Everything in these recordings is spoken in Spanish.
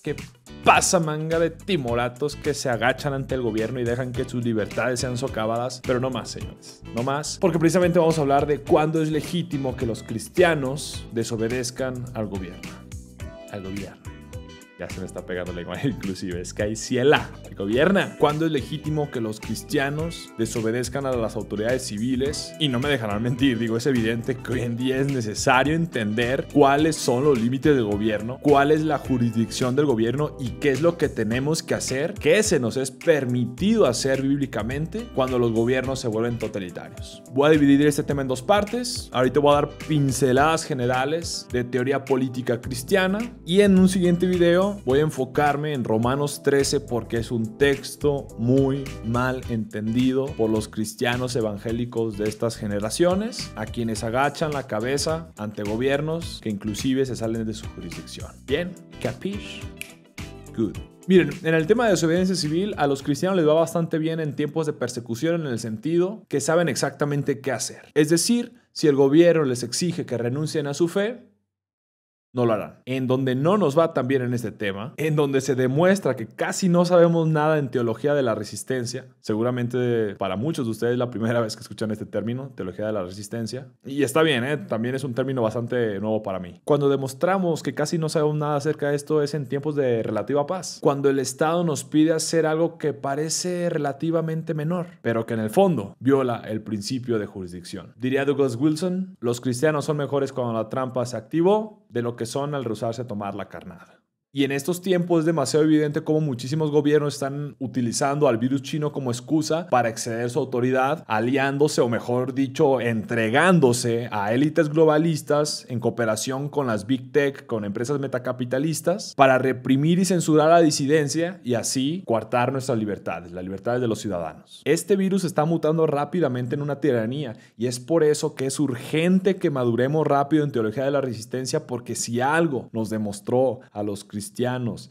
¿Qué pasa, manga de timoratos que se agachan ante el gobierno y dejan que sus libertades sean socavadas? Pero no más, señores, no más, porque precisamente vamos a hablar de cuándo es legítimo que los cristianos desobedezcan al gobierno. Al gobierno. Ya se me está pegando la imagen inclusive. Es que hay ciela que gobierna. ¿Cuándo es legítimo que los cristianos desobedezcan a las autoridades civiles? Y no me dejarán mentir, digo, es evidente que hoy en día es necesario entender cuáles son los límites del gobierno, cuál es la jurisdicción del gobierno y qué es lo que tenemos que hacer, qué se nos es permitido hacer bíblicamente cuando los gobiernos se vuelven totalitarios. Voy a dividir este tema en dos partes. Ahorita voy a dar pinceladas generales de teoría política cristiana y en un siguiente video voy a enfocarme en Romanos 13 porque es un texto muy mal entendido por los cristianos evangélicos de estas generaciones, a quienes agachan la cabeza ante gobiernos que inclusive se salen de su jurisdicción. ¿Bien? ¿Capish? Good. Miren, en el tema de desobediencia civil, a los cristianos les va bastante bien en tiempos de persecución en el sentido que saben exactamente qué hacer. Es decir, si el gobierno les exige que renuncien a su fe, no lo harán. En donde no nos va tan bien en este tema, en donde se demuestra que casi no sabemos nada en teología de la resistencia, seguramente para muchos de ustedes es la primera vez que escuchan este término, teología de la resistencia, y está bien, también es un término bastante nuevo para mí. Cuando demostramos que casi no sabemos nada acerca de esto es en tiempos de relativa paz, cuando el Estado nos pide hacer algo que parece relativamente menor, pero que en el fondo viola el principio de jurisdicción. Diría Douglas Wilson, los cristianos son mejores cuando la trampa se activó de lo que son al rehusarse a tomar la carnada. Y en estos tiempos es demasiado evidente cómo muchísimos gobiernos están utilizando al virus chino como excusa para exceder su autoridad, aliándose o mejor dicho, entregándose a élites globalistas en cooperación con las Big Tech, con empresas metacapitalistas, para reprimir y censurar la disidencia y así coartar nuestras libertades, las libertades de los ciudadanos. Este virus está mutando rápidamente en una tiranía y es por eso que es urgente que maduremos rápido en teología de la resistencia, porque si algo nos demostró a los cristianos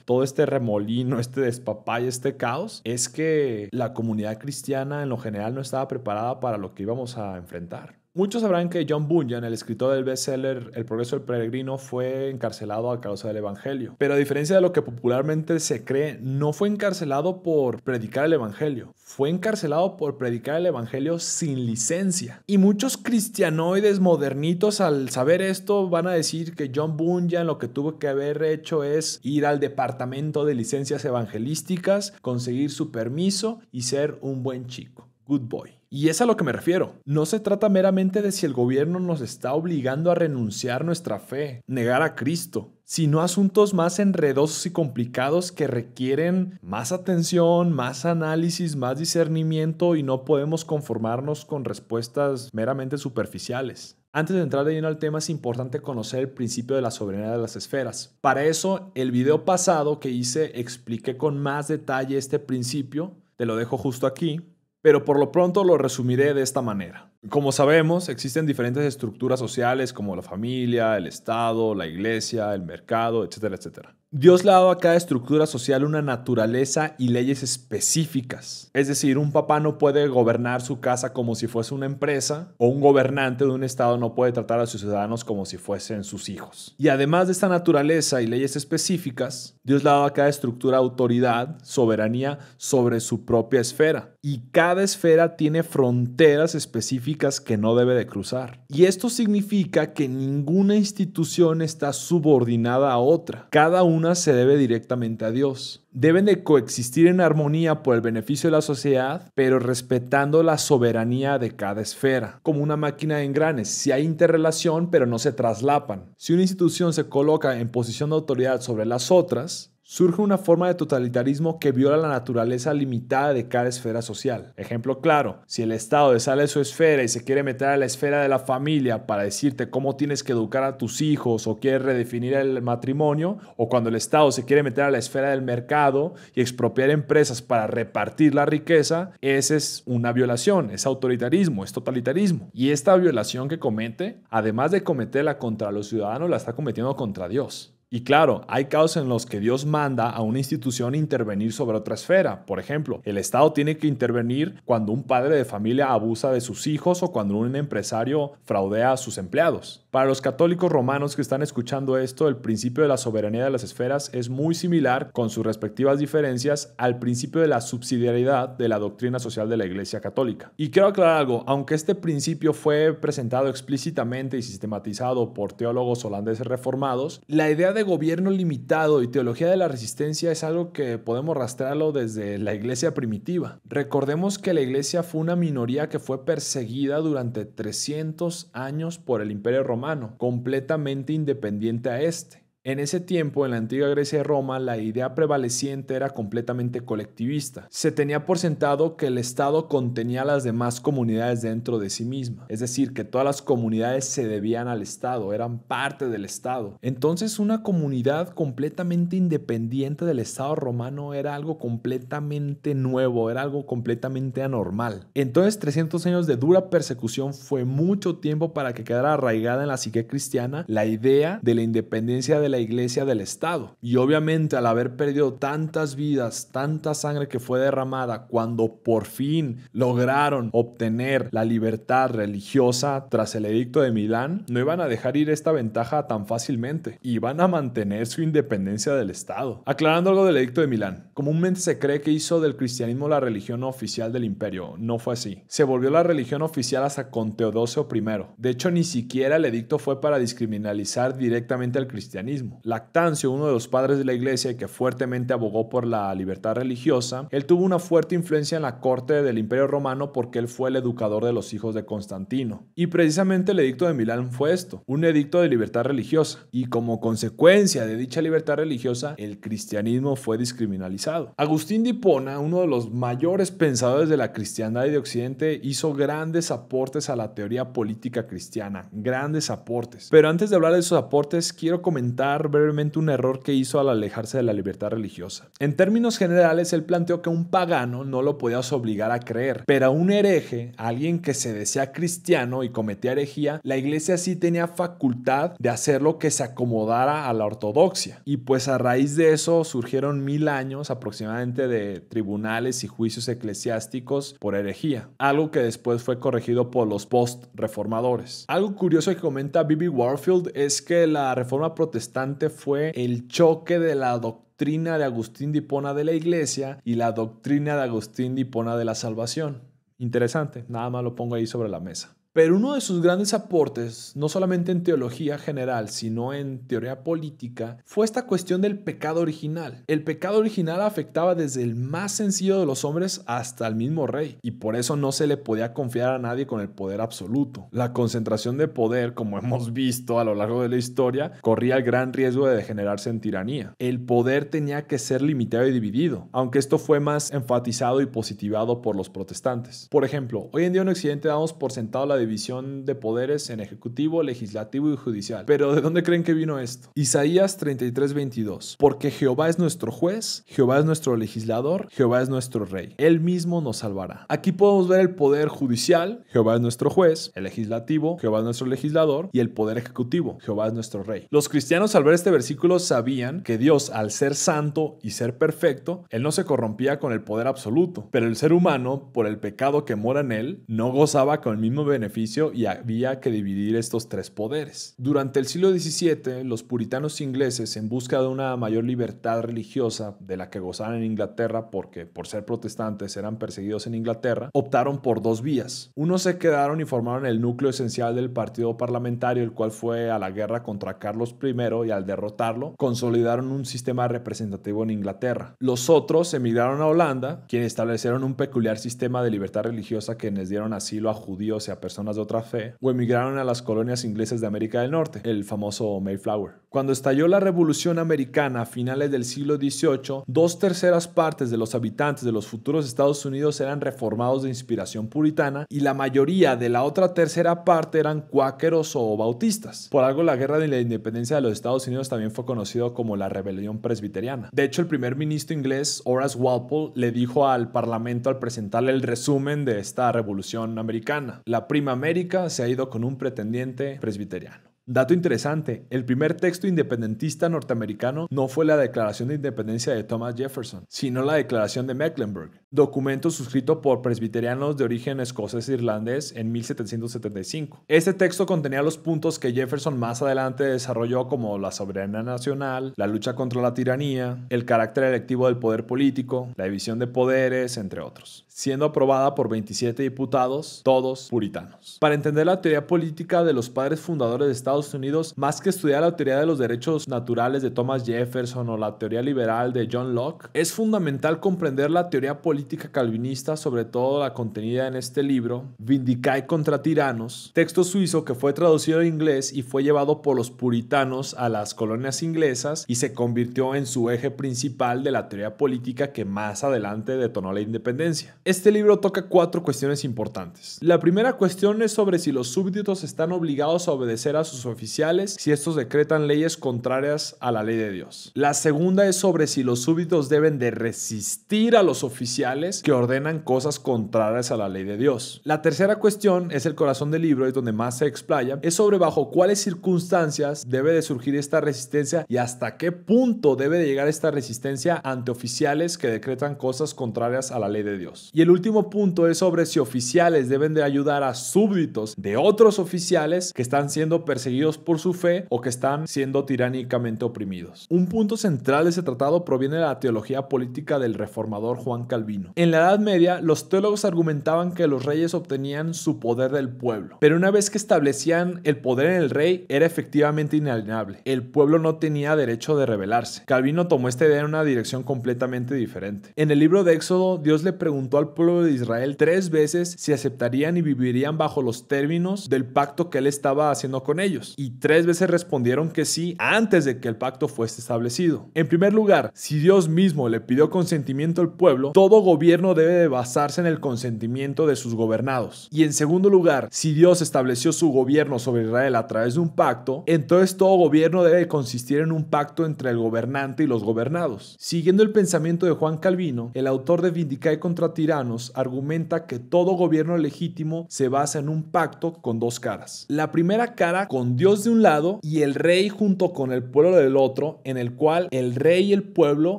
todo este remolino, este despapalle, este caos, es que la comunidad cristiana en lo general no estaba preparada para lo que íbamos a enfrentar. Muchos sabrán que John Bunyan, el escritor del bestseller El progreso del peregrino, fue encarcelado a causa del evangelio. Pero a diferencia de lo que popularmente se cree, no fue encarcelado por predicar el evangelio. Fue encarcelado por predicar el evangelio sin licencia. Y muchos cristianoides modernitos al saber esto van a decir que John Bunyan lo que tuvo que haber hecho es ir al departamento de licencias evangelísticas, conseguir su permiso y ser un buen chico. Good boy. Y es a lo que me refiero. No se trata meramente de si el gobierno nos está obligando a renunciar nuestra fe, negar a Cristo, sino asuntos más enredosos y complicados que requieren más atención, más análisis, más discernimiento y no podemos conformarnos con respuestas meramente superficiales. Antes de entrar de lleno al tema es importante conocer el principio de la soberanía de las esferas. Para eso, el video pasado que hice expliqué con más detalle este principio. Te lo dejo justo aquí. Pero por lo pronto lo resumiré de esta manera. Como sabemos, existen diferentes estructuras sociales como la familia, el Estado, la iglesia, el mercado, etcétera, etcétera. Dios le ha dado a cada estructura social una naturaleza y leyes específicas. Es decir, un papá no puede gobernar su casa como si fuese una empresa, o un gobernante de un estado no puede tratar a sus ciudadanos como si fuesen sus hijos. Y además de esta naturaleza y leyes específicas, Dios le ha dado a cada estructura autoridad, soberanía sobre su propia esfera. Y cada esfera tiene fronteras específicas que no debe de cruzar. Y esto significa que ninguna institución está subordinada a otra. Cada una se debe directamente a Dios. Deben de coexistir en armonía por el beneficio de la sociedad, pero respetando la soberanía de cada esfera. Como una máquina de engranes, si hay interrelación, pero no se traslapan. Si una institución se coloca en posición de autoridad sobre las otras, surge una forma de totalitarismo que viola la naturaleza limitada de cada esfera social. Ejemplo claro, si el Estado sale de su esfera y se quiere meter a la esfera de la familia para decirte cómo tienes que educar a tus hijos o quiere redefinir el matrimonio, o cuando el Estado se quiere meter a la esfera del mercado y expropiar empresas para repartir la riqueza, esa es una violación, es autoritarismo, es totalitarismo. Y esta violación que comete, además de cometerla contra los ciudadanos, la está cometiendo contra Dios. Y claro, hay casos en los que Dios manda a una institución intervenir sobre otra esfera. Por ejemplo, el Estado tiene que intervenir cuando un padre de familia abusa de sus hijos o cuando un empresario fraudea a sus empleados. Para los católicos romanos que están escuchando esto, el principio de la soberanía de las esferas es muy similar, con sus respectivas diferencias, al principio de la subsidiariedad de la doctrina social de la Iglesia Católica. Y quiero aclarar algo, aunque este principio fue presentado explícitamente y sistematizado por teólogos holandeses reformados, la idea de gobierno limitado y teología de la resistencia es algo que podemos rastrearlo desde la Iglesia primitiva. Recordemos que la Iglesia fue una minoría que fue perseguida durante 300 años por el Imperio Romano, completamente independiente a este. En ese tiempo, en la antigua Grecia y Roma, la idea prevaleciente era completamente colectivista. Se tenía por sentado que el Estado contenía a las demás comunidades dentro de sí misma. Es decir, que todas las comunidades se debían al Estado, eran parte del Estado. Entonces, una comunidad completamente independiente del Estado romano era algo completamente nuevo, era algo completamente anormal. Entonces, 300 años de dura persecución fue mucho tiempo para que quedara arraigada en la psique cristiana la idea de la independencia de la Iglesia del Estado. Y obviamente al haber perdido tantas vidas, tanta sangre que fue derramada, cuando por fin lograron obtener la libertad religiosa tras el edicto de Milán, no iban a dejar ir esta ventaja tan fácilmente. Iban a mantener su independencia del Estado. Aclarando algo del edicto de Milán. Comúnmente se cree que hizo del cristianismo la religión oficial del imperio. No fue así. Se volvió la religión oficial hasta con Teodosio I. De hecho, ni siquiera el edicto fue para discriminalizar directamente al cristianismo. Lactancio, uno de los padres de la Iglesia y que fuertemente abogó por la libertad religiosa, él tuvo una fuerte influencia en la corte del Imperio Romano porque él fue el educador de los hijos de Constantino. Y precisamente el edicto de Milán fue esto, un edicto de libertad religiosa. Y como consecuencia de dicha libertad religiosa, el cristianismo fue discriminalizado. Agustín de Hipona, uno de los mayores pensadores de la cristiandad y de Occidente, hizo grandes aportes a la teoría política cristiana, grandes aportes. Pero antes de hablar de esos aportes, quiero comentar brevemente un error que hizo al alejarse de la libertad religiosa. En términos generales, él planteó que un pagano no lo podías obligar a creer, pero a un hereje, a alguien que se decía cristiano y cometía herejía, la Iglesia sí tenía facultad de hacer lo que se acomodara a la ortodoxia. Y pues a raíz de eso surgieron 1000 años aproximadamente de tribunales y juicios eclesiásticos por herejía, algo que después fue corregido por los post-reformadores. Algo curioso que comenta B.B. Warfield es que la reforma protestante fue el choque de la doctrina de Agustín de Hipona de la Iglesia y la doctrina de Agustín de Hipona de la salvación. Interesante, nada más lo pongo ahí sobre la mesa. Pero uno de sus grandes aportes, no solamente en teología general, sino en teoría política, fue esta cuestión del pecado original. El pecado original afectaba desde el más sencillo de los hombres hasta el mismo rey, y por eso no se le podía confiar a nadie con el poder absoluto. La concentración de poder, como hemos visto a lo largo de la historia, corría el gran riesgo de degenerarse en tiranía. El poder tenía que ser limitado y dividido, aunque esto fue más enfatizado y positivado por los protestantes. Por ejemplo, hoy en día en Occidente damos por sentado la división de poderes en ejecutivo, legislativo y judicial. Pero ¿de dónde creen que vino esto? Isaías 33:22. Porque Jehová es nuestro juez, Jehová es nuestro legislador, Jehová es nuestro rey. Él mismo nos salvará. Aquí podemos ver el poder judicial, Jehová es nuestro juez, el legislativo, Jehová es nuestro legislador, y el poder ejecutivo, Jehová es nuestro rey. Los cristianos al ver este versículo sabían que Dios, al ser santo y ser perfecto, él no se corrompía con el poder absoluto, pero el ser humano, por el pecado que mora en él, no gozaba con el mismo beneficio y había que dividir estos tres poderes. Durante el siglo XVII, los puritanos ingleses, en busca de una mayor libertad religiosa de la que gozaban en Inglaterra, porque por ser protestantes eran perseguidos en Inglaterra, optaron por dos vías. Unos se quedaron y formaron el núcleo esencial del partido parlamentario, el cual fue a la guerra contra Carlos I, y al derrotarlo, consolidaron un sistema representativo en Inglaterra. Los otros emigraron a Holanda, quienes establecieron un peculiar sistema de libertad religiosa que les dieron asilo a judíos y a personas de otra fe, o emigraron a las colonias inglesas de América del Norte, el famoso Mayflower. Cuando estalló la Revolución Americana a finales del siglo XVIII, 2/3 partes de los habitantes de los futuros Estados Unidos eran reformados de inspiración puritana y la mayoría de la otra tercera parte eran cuáqueros o bautistas. Por algo, la guerra de la independencia de los Estados Unidos también fue conocido como la Rebelión Presbiteriana. De hecho, el primer ministro inglés, Horace Walpole, le dijo al parlamento al presentarle el resumen de esta revolución americana: la prima América se ha ido con un pretendiente presbiteriano. Dato interesante, el primer texto independentista norteamericano no fue la Declaración de Independencia de Thomas Jefferson, sino la Declaración de Mecklenburg, documento suscrito por presbiterianos de origen escocés e irlandés en 1775. Este texto contenía los puntos que Jefferson más adelante desarrolló, como la soberanía nacional, la lucha contra la tiranía, el carácter electivo del poder político, la división de poderes, entre otros, siendo aprobada por 27 diputados, todos puritanos. Para entender la teoría política de los padres fundadores de Estados Unidos, más que estudiar la teoría de los derechos naturales de Thomas Jefferson o la teoría liberal de John Locke, es fundamental comprender la teoría política calvinista, sobre todo la contenida en este libro, Vindicae contra Tiranos, texto suizo que fue traducido en inglés y fue llevado por los puritanos a las colonias inglesas y se convirtió en su eje principal de la teoría política que más adelante detonó la independencia. Este libro toca 4 cuestiones importantes. La primera cuestión es sobre si los súbditos están obligados a obedecer a sus oficiales si estos decretan leyes contrarias a la ley de Dios. La segunda es sobre si los súbditos deben de resistir a los oficiales que ordenan cosas contrarias a la ley de Dios. La tercera cuestión es el corazón del libro, es donde más se explaya, es sobre bajo cuáles circunstancias debe de surgir esta resistencia y hasta qué punto debe de llegar esta resistencia ante oficiales que decretan cosas contrarias a la ley de Dios. Y el último punto es sobre si oficiales deben de ayudar a súbditos de otros oficiales que están siendo perseguidos por su fe o que están siendo tiránicamente oprimidos. Un punto central de ese tratado proviene de la teología política del reformador Juan Calvino. En la Edad Media, los teólogos argumentaban que los reyes obtenían su poder del pueblo, pero una vez que establecían el poder en el rey, era efectivamente inalienable. El pueblo no tenía derecho de rebelarse. Calvino tomó esta idea en una dirección completamente diferente. En el libro de Éxodo, Dios le preguntó al pueblo de Israel 3 veces si aceptarían y vivirían bajo los términos del pacto que él estaba haciendo con ellos, y 3 veces respondieron que sí antes de que el pacto fuese establecido. En primer lugar, si Dios mismo le pidió consentimiento al pueblo, todo gobierno debe de basarse en el consentimiento de sus gobernados. Y en segundo lugar, si Dios estableció su gobierno sobre Israel a través de un pacto, entonces todo gobierno debe consistir en un pacto entre el gobernante y los gobernados. Siguiendo el pensamiento de Juan Calvino, el autor de Vindicae contra Tiranos argumenta que todo gobierno legítimo se basa en un pacto con 2 caras. La primera cara con Dios de un lado y el rey junto con el pueblo del otro, en el cual el rey y el pueblo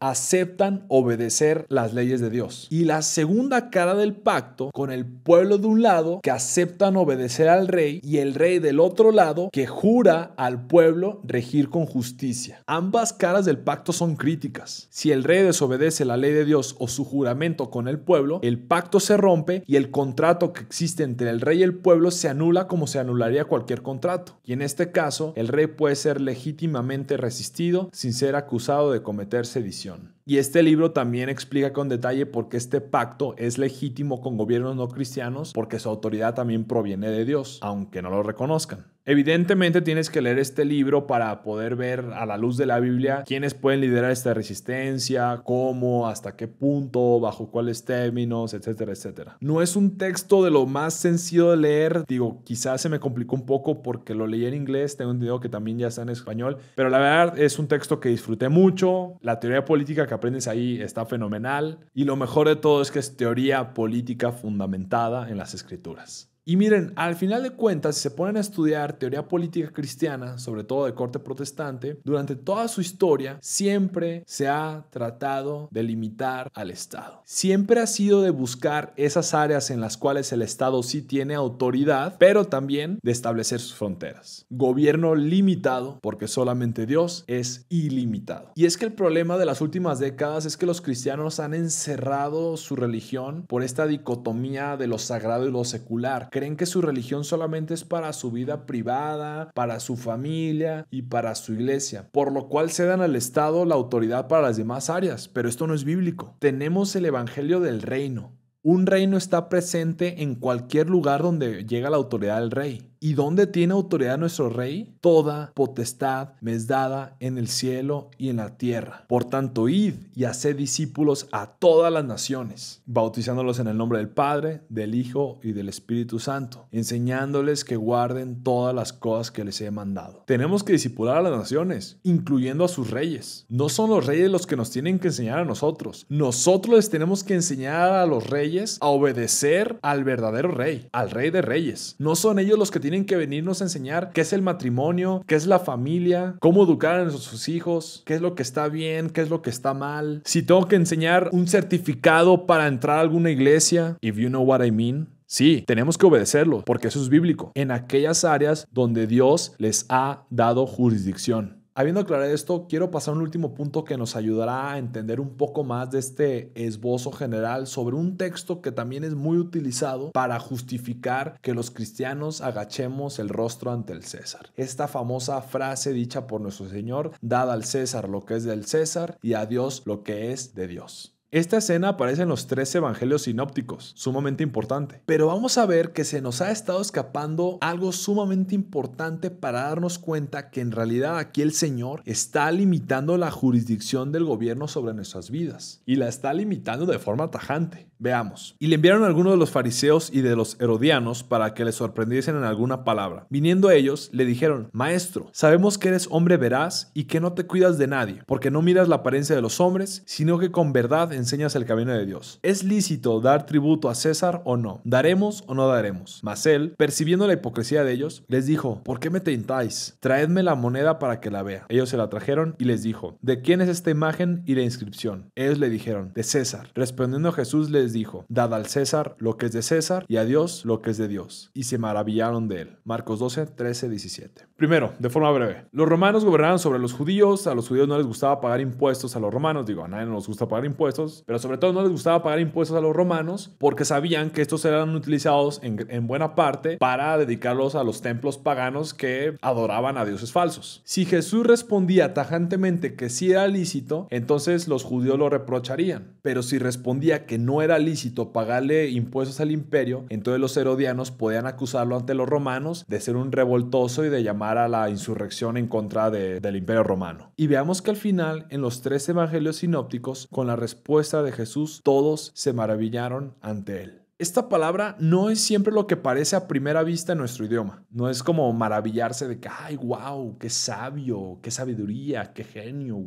aceptan obedecer las leyes de Dios. Y la segunda cara del pacto con el pueblo de un lado que aceptan obedecer al rey y el rey del otro lado que jura al pueblo regir con justicia. Ambas caras del pacto son críticas. Si el rey desobedece la ley de Dios o su juramento con el pueblo, el pacto se rompe y el contrato que existe entre el rey y el pueblo se anula como se anularía cualquier contrato. Y en este caso, el rey puede ser legítimamente resistido sin ser acusado de cometer sedición. Y este libro también explica con detalle por qué este pacto es legítimo con gobiernos no cristianos, porque su autoridad también proviene de Dios, aunque no lo reconozcan. Evidentemente tienes que leer este libro para poder ver a la luz de la Biblia quiénes pueden liderar esta resistencia, cómo, hasta qué punto, bajo cuáles términos, etcétera, etcétera. No es un texto de lo más sencillo de leer, digo, quizás se me complicó un poco porque lo leí en inglés, tengo entendido que también ya está en español, pero la verdad es un texto que disfruté mucho, la teoría política que aprendes ahí está fenomenal y lo mejor de todo es que es teoría política fundamentada en las escrituras. Y miren, al final de cuentas, si se ponen a estudiar teoría política cristiana, sobre todo de corte protestante, durante toda su historia siempre se ha tratado de limitar al Estado. Siempre ha sido de buscar esas áreas en las cuales el Estado sí tiene autoridad, pero también de establecer sus fronteras. Gobierno limitado, porque solamente Dios es ilimitado. Y es que el problema de las últimas décadas es que los cristianos han encerrado su religión por esta dicotomía de lo sagrado y lo secular. Creen que su religión solamente es para su vida privada, para su familia y para su iglesia, por lo cual se dan al Estado la autoridad para las demás áreas, pero esto no es bíblico. Tenemos el evangelio del reino. Un reino está presente en cualquier lugar donde llega la autoridad del rey. ¿Y dónde tiene autoridad nuestro rey? Toda potestad me es dada en el cielo y en la tierra. Por tanto, id y haced discípulos a todas las naciones, bautizándolos en el nombre del Padre, del Hijo y del Espíritu Santo, enseñándoles que guarden todas las cosas que les he mandado. Tenemos que discipular a las naciones, incluyendo a sus reyes. No son los reyes los que nos tienen que enseñar a nosotros. Nosotros les tenemos que enseñar a los reyes a obedecer al verdadero rey, al Rey de Reyes. No son ellos los que tienen tienen que venirnos a enseñar qué es el matrimonio, qué es la familia, cómo educar a nuestros hijos, qué es lo que está bien, qué es lo que está mal. Si tengo que enseñar un certificado para entrar a alguna iglesia, if you know what I mean. Sí, tenemos que obedecerlo, porque eso es bíblico, en aquellas áreas donde Dios les ha dado jurisdicción. Habiendo aclarado esto, quiero pasar a un último punto que nos ayudará a entender un poco más de este esbozo general sobre un texto que también es muy utilizado para justificar que los cristianos agachemos el rostro ante el César. Esta famosa frase dicha por nuestro Señor: dad al César lo que es del César y a Dios lo que es de Dios. Esta escena aparece en los 3 evangelios sinópticos, sumamente importante. Pero vamos a ver que se nos ha estado escapando algo sumamente importante para darnos cuenta que en realidad aquí el Señor está limitando la jurisdicción del gobierno sobre nuestras vidas. Y la está limitando de forma tajante. Veamos. Y le enviaron a algunos de los fariseos y de los herodianos para que le sorprendiesen en alguna palabra. Viniendo a ellos, le dijeron: Maestro, sabemos que eres hombre veraz y que no te cuidas de nadie, porque no miras la apariencia de los hombres, sino que con verdad enseñas el camino de Dios. ¿Es lícito dar tributo a César o no? ¿Daremos o no daremos? Mas él, percibiendo la hipocresía de ellos, les dijo: ¿Por qué me tentáis? Traedme la moneda para que la vea. Ellos se la trajeron y les dijo: ¿De quién es esta imagen y la inscripción? Ellos le dijeron: de César. Respondiendo Jesús les dijo: dad al César lo que es de César y a Dios lo que es de Dios. Y se maravillaron de él. Marcos 12, 13, 17. Primero, de forma breve, los romanos gobernaban sobre los judíos. A los judíos no les gustaba pagar impuestos a los romanos. Digo, a nadie nos gusta pagar impuestos, pero sobre todo no les gustaba pagar impuestos a los romanos porque sabían que estos eran utilizados en buena parte para dedicarlos a los templos paganos que adoraban a dioses falsos. Si Jesús respondía tajantemente que sí era lícito, entonces los judíos lo reprocharían. Pero si respondía que no era lícito pagarle impuestos al imperio, entonces los herodianos podían acusarlo ante los romanos de ser un revoltoso y de llamar a la insurrección en contra del imperio romano. Y veamos que al final, en los 3 evangelios sinópticos, con la respuesta de Jesús, todos se maravillaron ante él. Esta palabra no es siempre lo que parece a primera vista en nuestro idioma. No es como maravillarse de que, ay, wow, qué sabio, qué sabiduría, qué genio,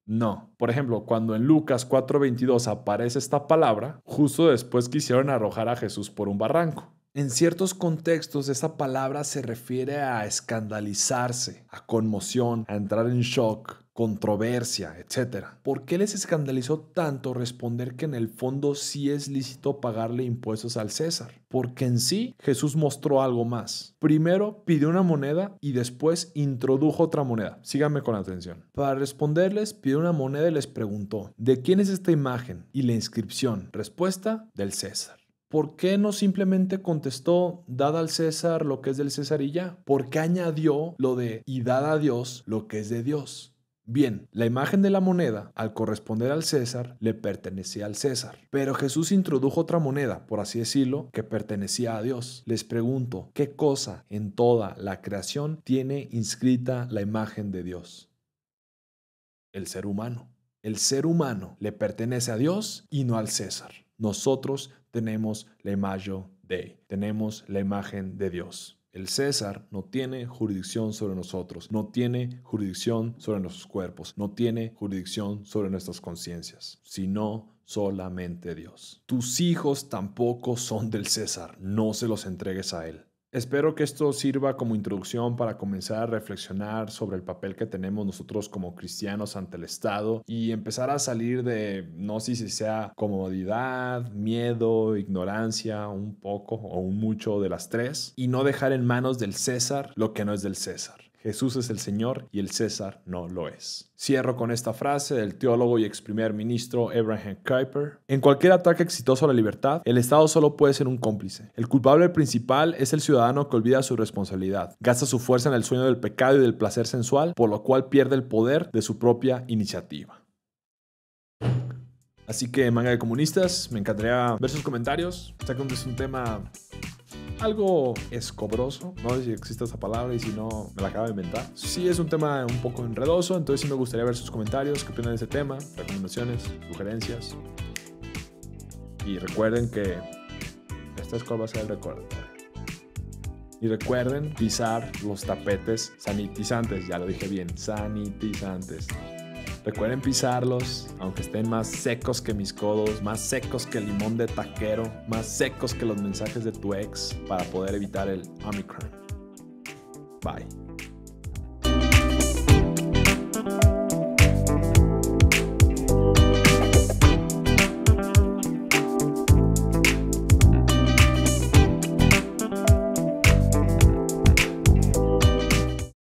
No. Por ejemplo, cuando en Lucas 4:22 aparece esta palabra, justo después quisieron arrojar a Jesús por un barranco. En ciertos contextos, esa palabra se refiere a escandalizarse, a conmoción, a entrar en shock, controversia, etc. ¿Por qué les escandalizó tanto responder que en el fondo sí es lícito pagarle impuestos al César? Porque en sí Jesús mostró algo más. Primero pidió una moneda y después introdujo otra moneda. Síganme con atención. Para responderles, pidió una moneda y les preguntó: ¿de quién es esta imagen y la inscripción? Respuesta: del César. ¿Por qué no simplemente contestó: dad al César lo que es del César y ya? ¿Por qué añadió lo de y dad a Dios lo que es de Dios? Bien, la imagen de la moneda, al corresponder al César, le pertenecía al César. Pero Jesús introdujo otra moneda, por así decirlo, que pertenecía a Dios. Les pregunto, ¿qué cosa en toda la creación tiene inscrita la imagen de Dios? El ser humano. El ser humano le pertenece a Dios y no al César. Nosotros tenemos la imago Dei, tenemos la imagen de Dios. El César no tiene jurisdicción sobre nosotros, no tiene jurisdicción sobre nuestros cuerpos, no tiene jurisdicción sobre nuestras conciencias, sino solamente Dios. Tus hijos tampoco son del César, no se los entregues a él. Espero que esto sirva como introducción para comenzar a reflexionar sobre el papel que tenemos nosotros como cristianos ante el Estado y empezar a salir de, no sé si sea comodidad, miedo, ignorancia, un poco o un mucho de las 3, y no dejar en manos del César lo que no es del César. Jesús es el Señor y el César no lo es. Cierro con esta frase del teólogo y ex primer ministro Abraham Kuyper: en cualquier ataque exitoso a la libertad, el Estado solo puede ser un cómplice. El culpable principal es el ciudadano que olvida su responsabilidad, gasta su fuerza en el sueño del pecado y del placer sensual, por lo cual pierde el poder de su propia iniciativa. Así que, manga de comunistas, me encantaría ver sus comentarios. Sé que es un tema algo escobroso, no sé si existe esa palabra y si no me la acabo de inventar. Sí es un tema un poco enredoso, entonces sí me gustaría ver sus comentarios, qué opinan de ese tema, recomendaciones, sugerencias. Y recuerden que esta escuela va a ser el recordatorio. Y recuerden pisar los tapetes sanitizantes, ya lo dije bien, sanitizantes. Recuerden pisarlos, aunque estén más secos que mis codos, más secos que el limón de taquero, más secos que los mensajes de tu ex, para poder evitar el Omicron. Bye.